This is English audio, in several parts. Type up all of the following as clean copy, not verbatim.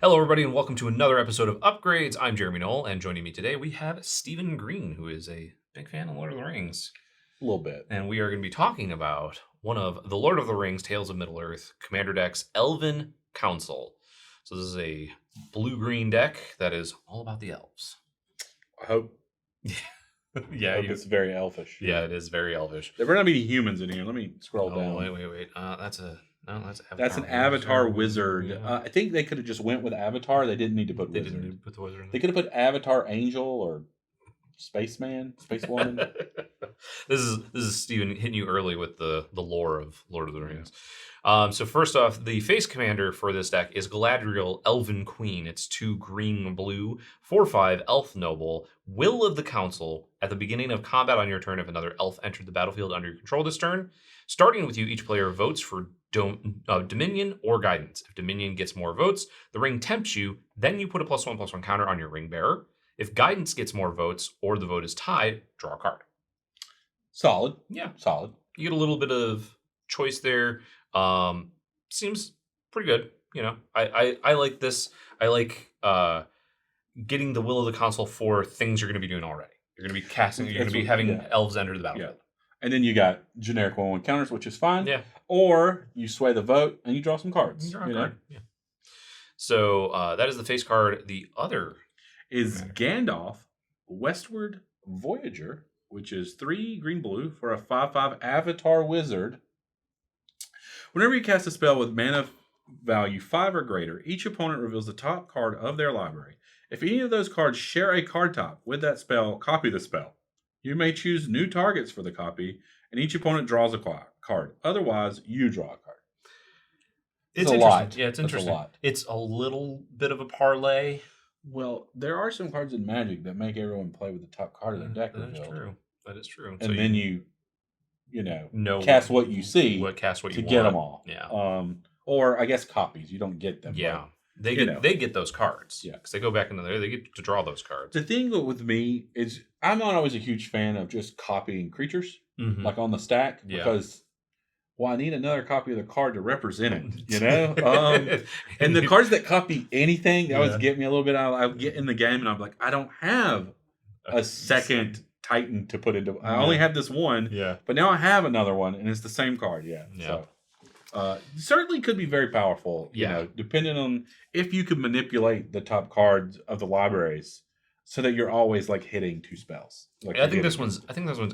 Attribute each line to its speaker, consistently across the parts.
Speaker 1: Hello, everybody, and welcome to another episode of Upgrades. I'm Jeremy Knoll, and joining me today we have Stephen Green, who is a big fan of Lord of the Rings.
Speaker 2: A little bit.
Speaker 1: And we are going to be talking about one of the Lord of the Rings Tales of Middle-earth Commander decks, Elven Council. So this is a blue-green deck that is all about the elves.
Speaker 2: I hope.
Speaker 1: Yeah,
Speaker 2: I hope it's very elfish.
Speaker 1: Yeah, it is very elvish.
Speaker 2: There better not be humans in here. Let me scroll down.
Speaker 1: Wait. That's Avatar.
Speaker 2: That's an Avatar wizard.
Speaker 1: Yeah.
Speaker 2: I think they could have just went with Avatar. They didn't need to put wizard.
Speaker 1: Didn't need to put the wizard in.
Speaker 2: They could have put Avatar Angel or Spaceman, Spacewoman.
Speaker 1: This is Steven hitting you early with the lore of Lord of the Rings. So first off, the face commander for this deck is Galadriel, Elven Queen. It's 2 green blue, 4/5 Elf Noble, Will of the Council. At the beginning of combat on your turn, if another elf entered the battlefield under your control this turn, starting with you, each player votes for Dominion or Guidance. If Dominion gets more votes, the ring tempts you, then you put a +1/+1 counter on your ring bearer. If Guidance gets more votes or the vote is tied, draw a card.
Speaker 2: Solid.
Speaker 1: Yeah.
Speaker 2: Solid.
Speaker 1: You get a little bit of choice there. Seems pretty good. You know, I like this. I like getting the will of the council for things you're going to be doing already. You're going to be casting. You're going to be having elves enter the battlefield.
Speaker 2: Yeah. And then you got generic 1/1 counters, which is fine.
Speaker 1: Yeah.
Speaker 2: Or you sway the vote and you draw some cards.
Speaker 1: You know? Yeah. So that is the face card. The other
Speaker 2: is Gandalf, Westward Voyager, which is 3 green blue for a 5/5 Avatar Wizard. Whenever you cast a spell with mana value 5 or greater, each opponent reveals the top card of their library. If any of those cards share a card type with that spell, copy the spell. You may choose new targets for the copy, and each opponent draws a card. Otherwise, you draw a card.
Speaker 1: It's
Speaker 2: a
Speaker 1: interesting.
Speaker 2: lot.
Speaker 1: Yeah, it's interesting.
Speaker 2: That's a lot.
Speaker 1: It's a little bit of a parlay.
Speaker 2: Well, there are some cards in Magic that make everyone play with the top card of their deck.
Speaker 1: That is true. That is true.
Speaker 2: And
Speaker 1: so
Speaker 2: then you cast what you see
Speaker 1: cast what you
Speaker 2: to
Speaker 1: want.
Speaker 2: get them all.
Speaker 1: Yeah.
Speaker 2: Or I guess copies. You don't get them.
Speaker 1: Yeah.
Speaker 2: But,
Speaker 1: they get those cards.
Speaker 2: Yeah.
Speaker 1: Because they go back into there. They get to draw those cards.
Speaker 2: The thing with me is I'm not always a huge fan of just copying creatures like on the stack because I need another copy of the card to represent it, you know? And the cards that copy anything, they always get me a little bit. I get in the game and I'm like, I don't have a second Titan to put into. I only have this one, but now I have another one and it's the same card. So certainly could be very powerful, you know, depending on if you could manipulate the top cards of the libraries so that you're always like hitting 2 spells. Like
Speaker 1: I think this one's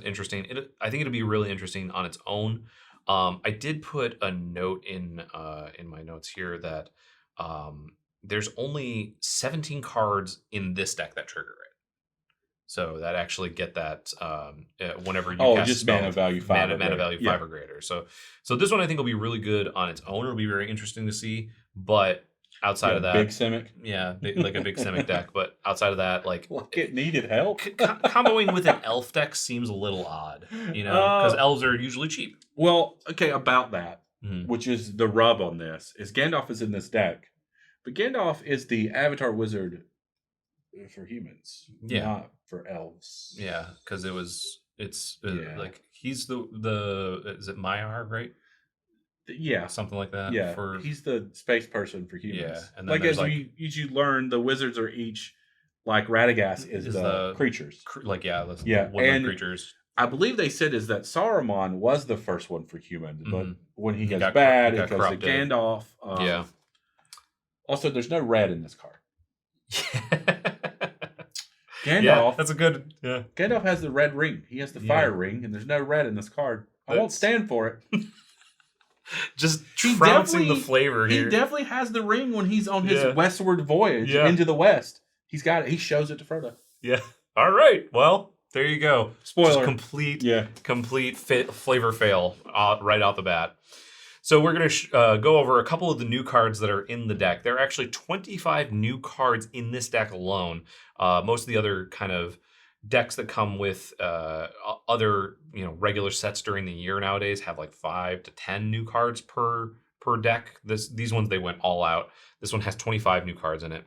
Speaker 1: interesting. I think it'll be really interesting on its own. I did put a note in my notes here that there's only 17 cards in this deck that trigger it. So that actually get that whenever you cast
Speaker 2: just
Speaker 1: spell,
Speaker 2: mana value 5
Speaker 1: mana value 5 or greater. So this one I think will be really good on its own. It'll be very interesting to see. But outside of that,
Speaker 2: big Simic,
Speaker 1: like a big Simic deck. But outside of that, like
Speaker 2: it needed help.
Speaker 1: Comboing with an elf deck seems a little odd, you know, because elves are usually cheap.
Speaker 2: Well, okay, about that, which is the rub on this, is Gandalf is in this deck, but Gandalf is the Avatar Wizard for humans, not for elves.
Speaker 1: Yeah, because it's like he's the is it Maiar, right?
Speaker 2: Yeah,
Speaker 1: something like that.
Speaker 2: Yeah, he's the space person for humans. Yeah, and then as you learn, the wizards are each like Radagast is the creatures.
Speaker 1: Woodland creatures.
Speaker 2: I believe they said is that Saruman was the first one for humans, but when he gets bad, it goes to Gandalf. Also, there's no red in this card. Gandalf.
Speaker 1: That's a good. Yeah.
Speaker 2: Gandalf has the red ring. He has the fire ring, and there's no red in this card. I won't stand for it.
Speaker 1: Just trouncing the flavor here.
Speaker 2: He definitely has the ring when he's on his westward voyage into the west. He's got it. He shows it to Frodo.
Speaker 1: Yeah. All right. Well, there you go.
Speaker 2: Spoiler.
Speaker 1: Just complete flavor fail right out the bat. So we're going to go over a couple of the new cards that are in the deck. There are actually 25 new cards in this deck alone. Most of the other kind of decks that come with other regular sets during the year nowadays have like 5 to 10 new cards per deck. These ones, they went all out. This one has 25 new cards in it.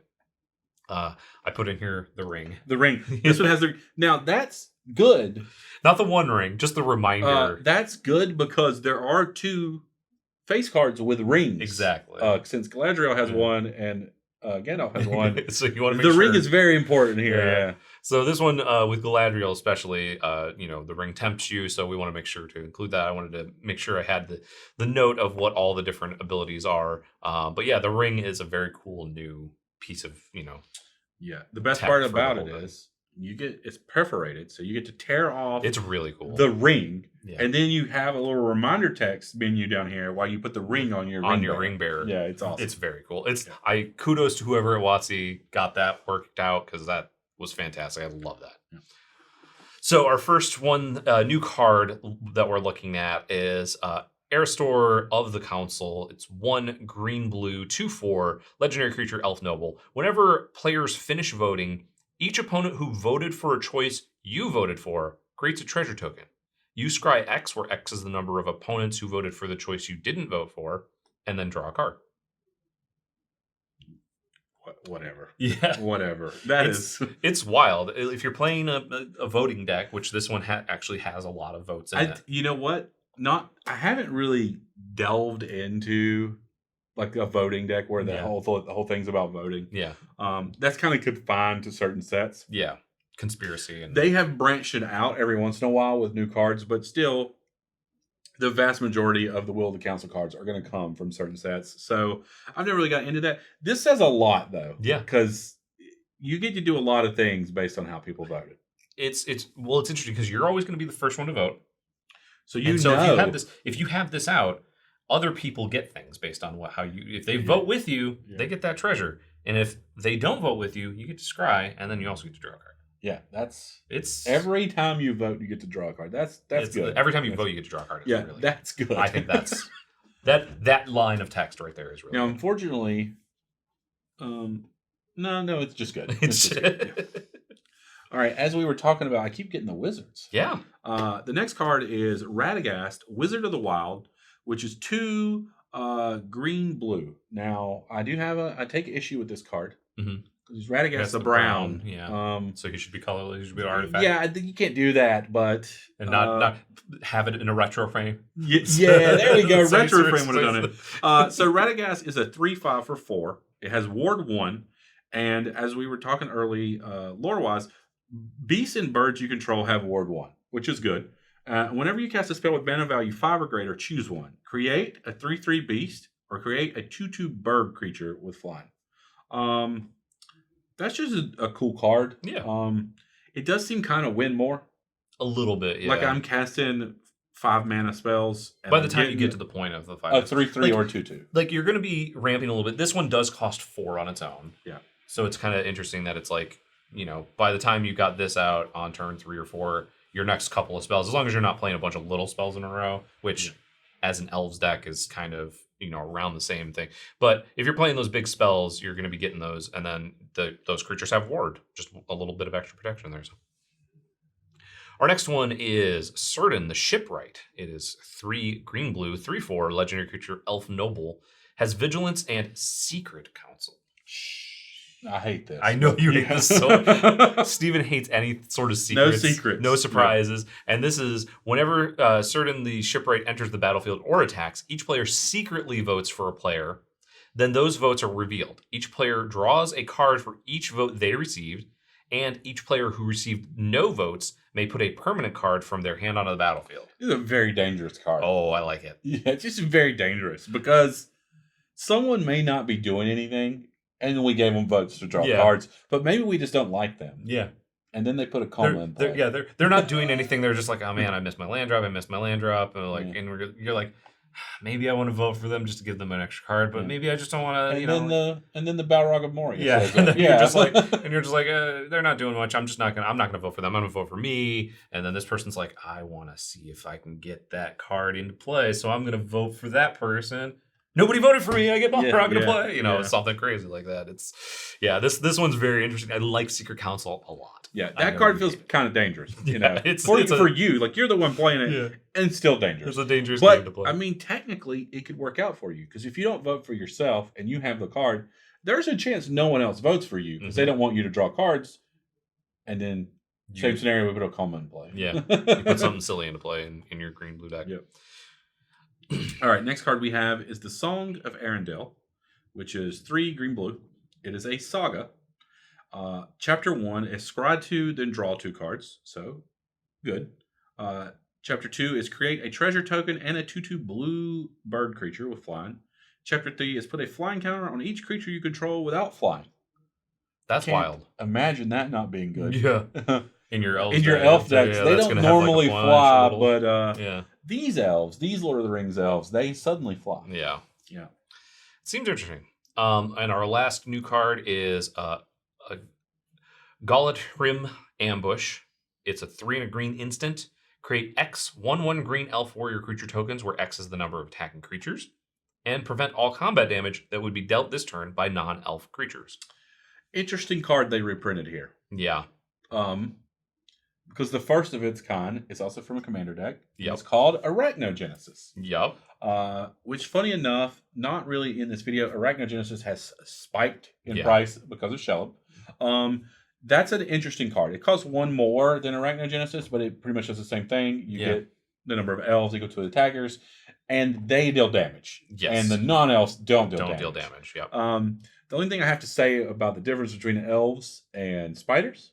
Speaker 1: I put in here the ring.
Speaker 2: This one has the. Now that's good.
Speaker 1: Not the one ring, just the reminder.
Speaker 2: That's good because there are 2 face cards with rings.
Speaker 1: Exactly.
Speaker 2: Since Galadriel has one and Gandalf has one.
Speaker 1: So you want to
Speaker 2: the
Speaker 1: make
Speaker 2: ring
Speaker 1: sure.
Speaker 2: is very important here. Yeah.
Speaker 1: So this one with Galadriel especially, the ring tempts you, so we want to make sure to include that. I wanted to make sure I had the note of what all the different abilities are. But yeah, the ring is a very cool new piece of,
Speaker 2: Yeah. The best part about it is it's perforated, so you get to tear off.
Speaker 1: It's really cool.
Speaker 2: The ring, and then you have a little reminder text menu down here while you put the ring on your
Speaker 1: ring bearer.
Speaker 2: Yeah, it's awesome.
Speaker 1: It's very cool. I kudos to whoever at WotC got that worked out because that was fantastic. I love that. Yeah. So our first one, new card that we're looking at is Aristor of the Council. It's 1 green-blue, 2/4, legendary creature, Elf Noble. Whenever players finish voting, each opponent who voted for a choice you voted for creates a treasure token. You scry X, where X is the number of opponents who voted for the choice you didn't vote for, and then draw a card.
Speaker 2: Whatever.
Speaker 1: Yeah.
Speaker 2: Whatever.
Speaker 1: It's wild. If you're playing a voting deck, which this one actually has a lot of votes in it.
Speaker 2: You know what? I haven't really delved into like a voting deck where the whole thing's about voting.
Speaker 1: Yeah.
Speaker 2: That's kind of confined to certain sets.
Speaker 1: Yeah. Conspiracy. And
Speaker 2: they have branched it out every once in a while with new cards, but still the vast majority of the Will of the Council cards are going to come from certain sets. So I've never really got into that. This says a lot, though.
Speaker 1: Yeah.
Speaker 2: Because you get to do a lot of things based on how people voted.
Speaker 1: It's interesting because you're always going to be the first one to vote.
Speaker 2: So
Speaker 1: if you have this out, other people get things based on if they vote with you, they get that treasure. And if they don't vote with you, you get to scry, and then you also get to draw a card.
Speaker 2: Yeah, it's every time you vote, you get to draw a card. That's good.
Speaker 1: Every time you vote, you get to draw a card.
Speaker 2: That's good.
Speaker 1: I think that's that line of text right there is really.
Speaker 2: Now, unfortunately, no, it's just good. It's just good. All right, as we were talking about, I keep getting the wizards.
Speaker 1: Yeah.
Speaker 2: The next card is Radagast, Wizard of the Wild, which is 2 green-blue. Now, I take issue with this card.
Speaker 1: Mm-hmm.
Speaker 2: Because Radagast the brown.
Speaker 1: Yeah. So he should be colorless. He should be an artifact.
Speaker 2: Yeah, I think you can't do that, but
Speaker 1: and not have it in a retro frame.
Speaker 2: Yeah, there we go. Retro frame would have done it. So Radagast is a 3/5 for 4. It has Ward 1, and as we were talking early, lore-wise, beasts and birds you control have Ward 1, which is good. Whenever you cast a spell with mana value 5 or greater, choose one. Create a 3/3 beast or create a 2/2 bird creature with flying. That's just a cool card.
Speaker 1: Yeah.
Speaker 2: It does seem kind of win more.
Speaker 1: A little bit, yeah.
Speaker 2: Like I'm casting 5 mana spells.
Speaker 1: And by the time you get to the point of the 5.
Speaker 2: A 3/3 or 2/2.
Speaker 1: Like you're going to be ramping a little bit. This one does cost 4 on its own.
Speaker 2: Yeah.
Speaker 1: So it's kind of interesting that it's like, by the time you got this out on turn 3 or 4, your next couple of spells, as long as you're not playing a bunch of little spells in a row, which as an Elves deck is kind of, around the same thing. But if you're playing those big spells, you're going to be getting those, and then those creatures have ward, just a little bit of extra protection there. So. Our next one is Certain the Shipwright. It is 3 green-blue, 3/4, legendary creature, Elf Noble, has Vigilance and Secret Counsel.
Speaker 2: I hate this.
Speaker 1: I know you hate this so. Steven hates any sort of secrets.
Speaker 2: No secrets.
Speaker 1: No surprises. Yeah. And this is whenever Certain the Shipwright enters the battlefield or attacks, each player secretly votes for a player. Then those votes are revealed. Each player draws a card for each vote they received, and each player who received no votes may put a permanent card from their hand onto the battlefield.
Speaker 2: This is a very dangerous card.
Speaker 1: Oh, I like it.
Speaker 2: Yeah, it's just very dangerous because someone may not be doing anything. And we gave them votes to draw cards, but maybe we just don't like them.
Speaker 1: Yeah.
Speaker 2: And then they put a comma in play.
Speaker 1: They're not doing anything. They're just like, oh man, I missed my land drop. And you're like, maybe I want to vote for them just to give them an extra card, but maybe I just don't want to.
Speaker 2: And then the Balrog of Moria.
Speaker 1: Yeah. And then you're just like, they're not doing much. I'm not gonna vote for them. I'm gonna vote for me. And then this person's like, I want to see if I can get that card into play, so I'm gonna vote for that person. Nobody voted for me. I get Balrog to play. Something crazy like that. This one's very interesting. I like Secret Counsel a lot.
Speaker 2: Yeah, that card feels kind of dangerous. It's for you. Like you're the one playing it, and it's still dangerous.
Speaker 1: It's a dangerous game to play.
Speaker 2: I mean, technically, it could work out for you because if you don't vote for yourself and you have the card, there's a chance no one else votes for you because they don't want you to draw cards. And then same scenario, we put a comma in play.
Speaker 1: Yeah, you put something silly into play in your green-blue deck.
Speaker 2: Yep. All right, next card we have is the Song of Arendelle, which is 3 green-blue. It is a saga. Chapter 1 is scry 2, then draw 2 cards. So, good. Chapter 2 is create a treasure token and a 2/2 blue bird creature with flying. Chapter 3 is put a flying counter on each creature you control without flying.
Speaker 1: That's wild.
Speaker 2: Imagine that not being good.
Speaker 1: Yeah. In your elf
Speaker 2: decks, they don't normally fly, but these elves, these Lord of the Rings elves, they suddenly fly.
Speaker 1: Yeah. It seems interesting. And our last new card is a Gullet Rim Ambush. It's a 3 and a green instant. Create X 1/1 green elf warrior creature tokens, where X is the number of attacking creatures, and prevent all combat damage that would be dealt this turn by non-elf creatures.
Speaker 2: Interesting card they reprinted here.
Speaker 1: Yeah.
Speaker 2: Because the first of its kind is also from a commander deck.
Speaker 1: Yep.
Speaker 2: It's called Arachnogenesis.
Speaker 1: Yep.
Speaker 2: Which, funny enough, not really in this video. Arachnogenesis has spiked in price because of Shelob. That's an interesting card. It costs 1 more than Arachnogenesis, but it pretty much does the same thing. You get the number of elves equal to the attackers, and they deal damage.
Speaker 1: Yes.
Speaker 2: And the non-elves don't deal
Speaker 1: damage. Yep.
Speaker 2: The only thing I have to say about the difference between elves and spiders,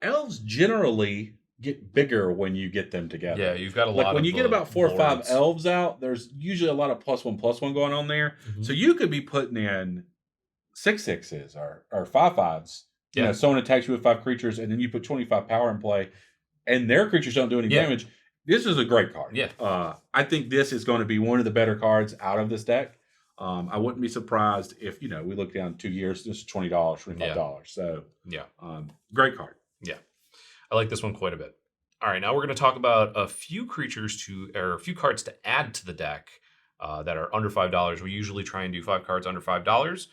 Speaker 2: elves generally get bigger when you get them together.
Speaker 1: Yeah, you've got a lot of
Speaker 2: when you get about 4 or 5
Speaker 1: lords.
Speaker 2: elves out, there's usually a lot of +1/+1 going on there. Mm-hmm. So you could be putting in 6/6s or 5/5s. You know, someone attacks you with 5 creatures, and then you put 25 power in play, and their creatures don't do any damage. This is a great card.
Speaker 1: Yeah.
Speaker 2: I think this is going to be one of the better cards out of this deck. I wouldn't be surprised if, we look down 2 years, this is $20, $25. So, great card.
Speaker 1: Yeah. I like this one quite a bit. All right, now we're going to talk about a few cards to add to the deck that are under $5. We usually try and do 5 cards under $5.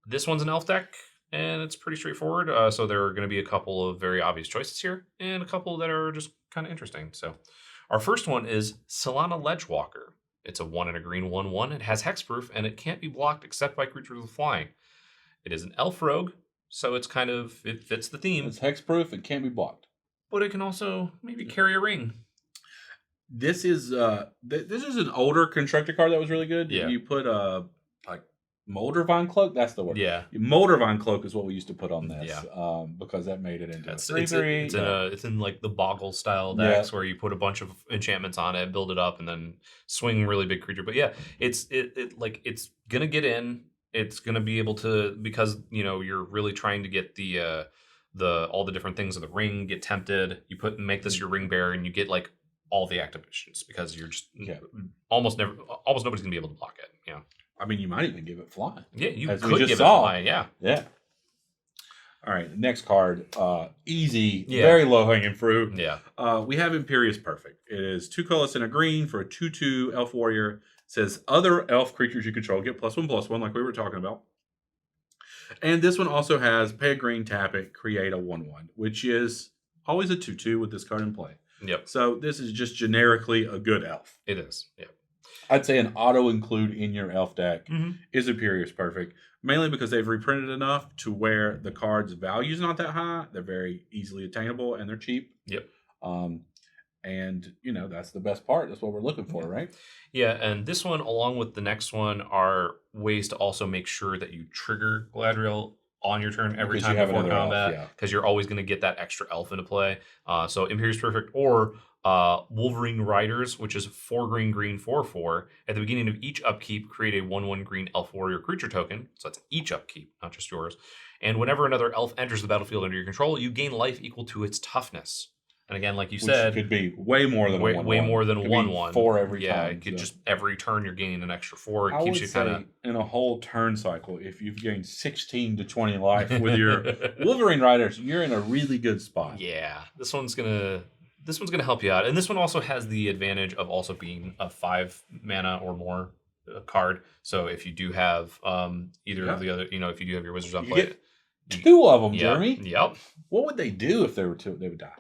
Speaker 1: This one's an elf deck, and it's pretty straightforward. So there are going to be a couple of very obvious choices here, and a couple that are just kind of interesting. So our first one is Solana Ledgewalker. It's a 1 and a green 1/1. It has hexproof, and it can't be blocked except by creatures with flying. It is an elf rogue, so it fits the theme.
Speaker 2: It's hexproof. It can't be blocked.
Speaker 1: But it can also maybe carry a ring.
Speaker 2: This is an older constructor card that was really good.
Speaker 1: Yeah.
Speaker 2: You put Moldervine Cloak. That's the word.
Speaker 1: Yeah.
Speaker 2: Moldervine Cloak is what we used to put on this.
Speaker 1: Yeah.
Speaker 2: Because that made it into a
Speaker 1: 3/3. It's in like the Boggle style decks where you put a bunch of enchantments on it, build it up, and then swing really big creature. But yeah, it's gonna get in. It's gonna be able to, because you're really trying to get the all the different things of the ring, get tempted. You make this your ring bearer, and you get like all the activations, because you're just almost nobody's gonna be able to block it. Yeah.
Speaker 2: I mean, you might even give it flying.
Speaker 1: Yeah, you could give it flying. Yeah.
Speaker 2: All right, next card. Easy, very low-hanging fruit.
Speaker 1: Yeah.
Speaker 2: We have Imperys Perfect. It is 2 colorless and a green for a 2/2 elf warrior. It says other elf creatures you control get +1/+1, like we were talking about. And this one also has pay a green, tap it, create a 1/1, which is always a 2/2 with this card in play.
Speaker 1: Yep.
Speaker 2: So this is just generically a good elf.
Speaker 1: It is. Yeah.
Speaker 2: I'd say an auto include in your elf deck is Imperys Perfect, mainly because they've reprinted enough to where the card's value is not that high. They're very easily attainable, and they're cheap.
Speaker 1: Yep.
Speaker 2: And that's the best part. That's what we're looking for, right?
Speaker 1: Yeah, and this one, along with the next one, are ways to also make sure that you trigger Galadriel on your turn every time before combat, because you're always going to get that extra elf into play. So Imperys Perfect or Wolverine Riders, which is 4 green 4/4. At the beginning of each upkeep, create a 1/1 green elf warrior creature token. So that's each upkeep, not just yours. And whenever another elf enters the battlefield under your control, you gain life equal to its toughness. And again, like you said,
Speaker 2: could be way more than a 1/1.
Speaker 1: Way more than a 1/1.
Speaker 2: 4 every time.
Speaker 1: Yeah, it could just every turn you're gaining an extra 4. It keeps you kind of
Speaker 2: in a whole turn cycle. If you've gained 16 to 20 life with your Wolverine Riders, you're in a really good spot.
Speaker 1: Yeah, this one's gonna help you out, and this one also has the advantage of also being a 5 mana or more card. So if you do have either of the other, if you do have your wizards on play.
Speaker 2: 2 of them, Jeremy.
Speaker 1: Yep.
Speaker 2: What would they do if there were 2? They would die.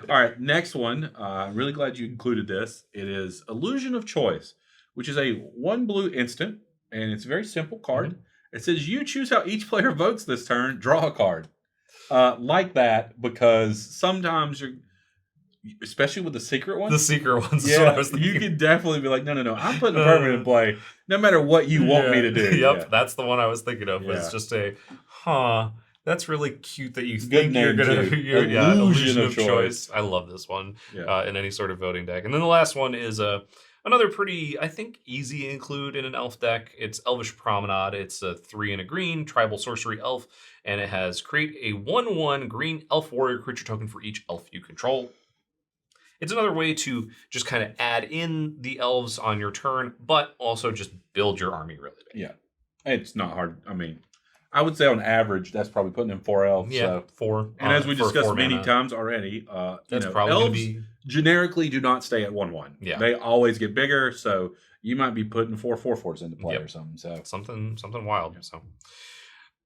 Speaker 2: All right, next one. I'm really glad you included this. It is Illusion of Choice, which is a 1 blue instant, and it's a very simple card. It says you choose how each player votes this turn, draw a card. Like that, because sometimes especially with the secret ones.
Speaker 1: The secret ones.
Speaker 2: Yeah,
Speaker 1: is what I was thinking.
Speaker 2: you could definitely be like, no. I'm putting a permanent in play, no matter what you want me to do.
Speaker 1: Yep, that's the one I was thinking of.
Speaker 2: Yeah.
Speaker 1: It's just that's really cute that you
Speaker 2: Good
Speaker 1: think you're gonna illusion of choice. I love this one in any sort of voting deck. And then the last one is another pretty, I think, easy include in an elf deck. It's Elvish Promenade. It's a 3 and a green tribal sorcery elf, and it has create a 1/1 green elf warrior creature token for each elf you control. It's another way to just kind of add in the elves on your turn, but also just build your army really big.
Speaker 2: Yeah, it's not hard. I mean, I would say on average, that's probably putting in 4 elves.
Speaker 1: Yeah,
Speaker 2: so.
Speaker 1: 4.
Speaker 2: And as we discussed many times already,
Speaker 1: that's probably
Speaker 2: elves
Speaker 1: going to be
Speaker 2: generically do not stay at 1/1.
Speaker 1: Yeah,
Speaker 2: they always get bigger. So you might be putting 4 4/4s into play or something. So
Speaker 1: something wild. So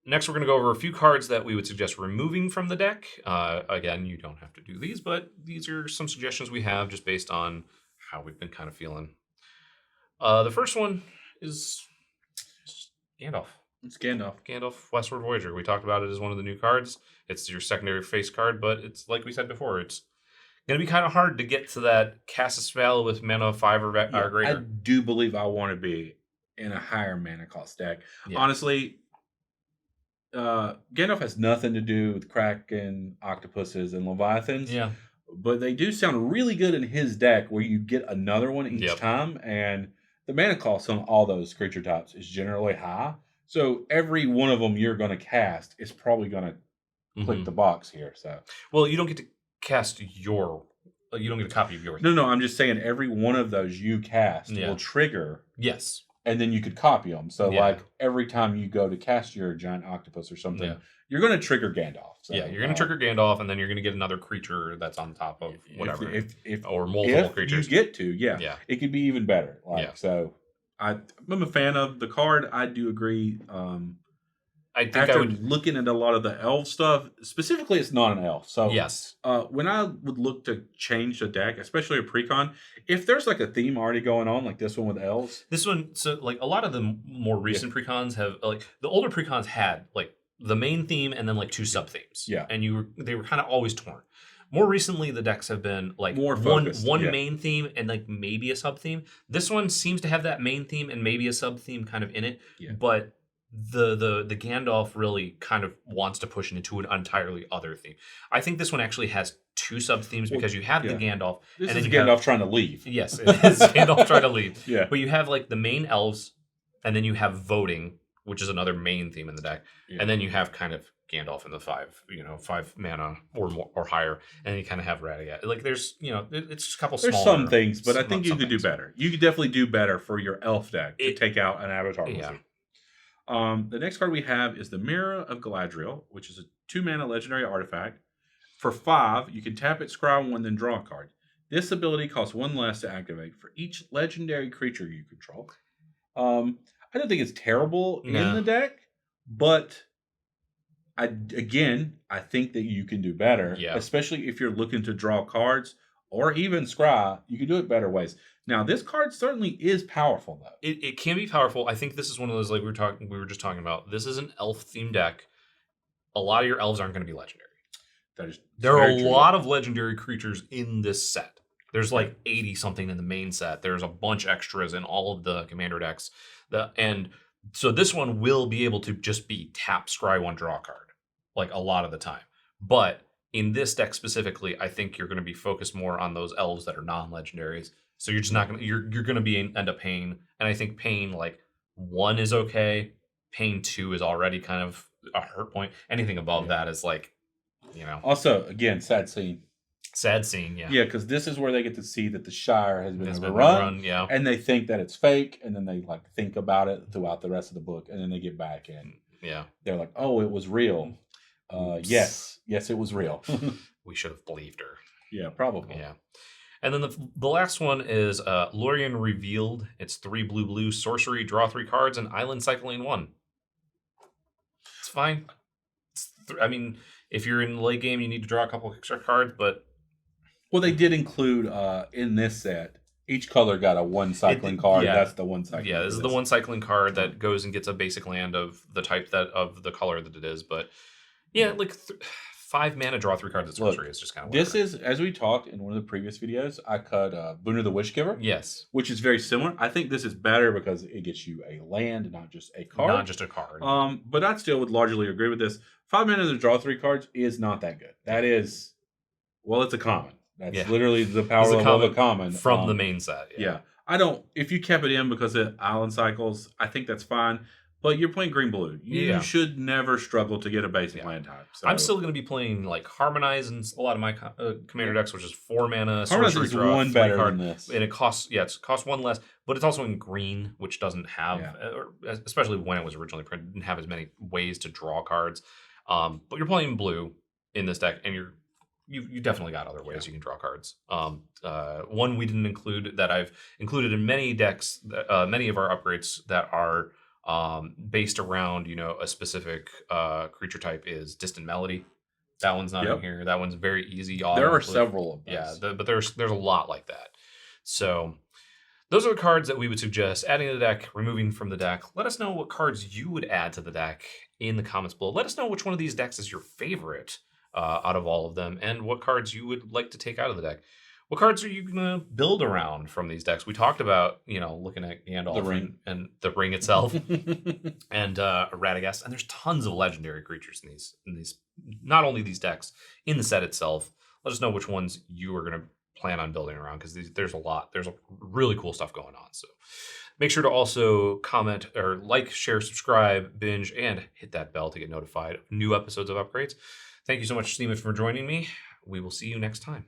Speaker 1: next, we're going to go over a few cards that we would suggest removing from the deck. Again, you don't have to do these, but these are some suggestions we have just based on how we've been kind of feeling. The first one is Gandalf.
Speaker 2: It's Gandalf.
Speaker 1: Gandalf, Westward Voyager. We talked about it as one of the new cards. It's your secondary face card, but it's like we said before, it's going to be kind of hard to get to that cast a spell with mana 5 or greater.
Speaker 2: I do believe I want to be in a higher mana cost deck. Yeah. Honestly, Gandalf has nothing to do with Kraken, Octopuses, and Leviathans.
Speaker 1: Yeah.
Speaker 2: But they do sound really good in his deck where you get another one each time, and the mana cost on all those creature types is generally high. So every one of them you're going to cast is probably going to click the box here. So
Speaker 1: well, you don't get to cast you don't get a copy of yours.
Speaker 2: No, I'm just saying every one of those you cast will trigger.
Speaker 1: Yes.
Speaker 2: And then you could copy them. So like every time you go to cast your giant octopus or something, you're going to trigger Gandalf. So,
Speaker 1: you're going to trigger Gandalf, and then you're going to get another creature that's on top of whatever. Or multiple creatures.
Speaker 2: You get to, it could be even better. So I'm a fan of the card. I do agree.
Speaker 1: I think
Speaker 2: after looking at a lot of the elf stuff, specifically, it's not an elf. So
Speaker 1: yes,
Speaker 2: when I would look to change the deck, especially a precon, if there's like a theme already going on, like this one with elves,
Speaker 1: this one, so like a lot of the more recent precons have like the older precons had like the main theme and then like 2 sub themes.
Speaker 2: Yeah,
Speaker 1: and they were kind of always torn. More recently, the decks have been like
Speaker 2: more focused.
Speaker 1: one main theme and like maybe a sub theme. This one seems to have that main theme and maybe a sub theme kind of in it, but the Gandalf really kind of wants to push into an entirely other theme. I think this one actually has 2 sub themes because you have the Gandalf.
Speaker 2: This is Gandalf trying to leave.
Speaker 1: Yes, it is Gandalf trying to leave.
Speaker 2: Yeah,
Speaker 1: but you have like the main elves, and then you have voting, which is another main theme in the deck, and then you have kind of Gandalf in the 5 mana or more or higher, and you kind of have Radagast. Like there's it's a couple.
Speaker 2: There's some things, but I think you could do better. You could definitely do better for your elf deck to take out an Avatar Wizard. The next card we have is the Mirror of Galadriel, which is a 2 mana legendary artifact. For 5, you can tap it, scry 1, then draw a card. This ability costs 1 less to activate for each legendary creature you control. I don't think it's terrible in the deck, but I think that you can do better, especially if you're looking to draw cards or even scry. You can do it better ways. Now, this card certainly is powerful, though.
Speaker 1: It can be powerful. I think this is one of those like we were just talking about. This is an elf themed deck. A lot of your elves aren't going to be legendary. There are a lot of legendary creatures in this set. There's like 80 something in the main set. There's a bunch extras in all of the commander decks. And so this one will be able to just be tap, scry 1, draw a card, like a lot of the time. But in this deck specifically, I think you're going to be focused more on those elves that are non-legendaries. So you're just not going to you're going to be end up paying, and I think paying like 1 is okay. Paying 2 is already kind of a hurt point. Anything above that is like,
Speaker 2: Also, again, sad scene.
Speaker 1: Sad scene, yeah.
Speaker 2: Yeah, because this is where they get to see that the Shire has been overrun, and they think that it's fake, and then they like think about it throughout the rest of the book, and then they get back and they're like, "Oh, it was real." Yes, it was real.
Speaker 1: We should have believed her.
Speaker 2: Yeah, probably.
Speaker 1: Yeah. And then the last one is Lorien Revealed. It's 3 blue sorcery, draw 3 cards, and island cycling 1. It's fine. I mean, if you're in the late game, you need to draw a couple extra cards, but
Speaker 2: well, they did include in this set, each color got a 1 cycling card. That's the 1 cycling.
Speaker 1: Yeah, this is the 1 cycling card that goes and gets a basic land of the type of the color that it is. But yeah, like 5 mana, draw 3 cards at sorcery. It's just kind of
Speaker 2: this is, as we talked in one of the previous videos, I cut Boon of the Wishgiver.
Speaker 1: Yes.
Speaker 2: Which is very similar. I think this is better because it gets you a land, not just a card.
Speaker 1: Not just a card.
Speaker 2: But I still would largely agree with this. 5 mana to draw 3 cards is not that good. That is, well, it's a common. That's literally the power level of a common.
Speaker 1: From the main set.
Speaker 2: Yeah. I don't, if you kept it in because of island cycles, I think that's fine. But you're playing green-blue. You should never struggle to get a basic land type. So.
Speaker 1: I'm still going to be playing like Harmonize in a lot of my commander decks, which is 4 mana.
Speaker 2: Harmonize is
Speaker 1: draw,
Speaker 2: one better than this.
Speaker 1: And it costs 1 less, but it's also in green, which doesn't have, especially when it was originally printed, didn't have as many ways to draw cards. But you're playing blue in this deck, and you definitely got other ways you can draw cards. One we didn't include that I've included in many decks, many of our upgrades that are based around a specific creature type is Distant Melody. That one's not in here. That one's very easy.
Speaker 2: There are several of those.
Speaker 1: Yeah, but there's a lot like that. So those are the cards that we would suggest adding to the deck, removing from the deck. Let us know what cards you would add to the deck in the comments below. Let us know which one of these decks is your favorite out of all of them, and what cards you would like to take out of the deck. What cards are you going to build around from these decks? We talked about, looking at Gandalf and the ring itself and Radagast. And there's tons of legendary creatures in these, not only these decks, in the set itself. Let us know which ones you are going to plan on building around, because there's a lot. There's really cool stuff going on. So make sure to also comment or like, share, subscribe, binge, and hit that bell to get notified of new episodes of Upgrades. Thank you so much, Steven, for joining me. We will see you next time.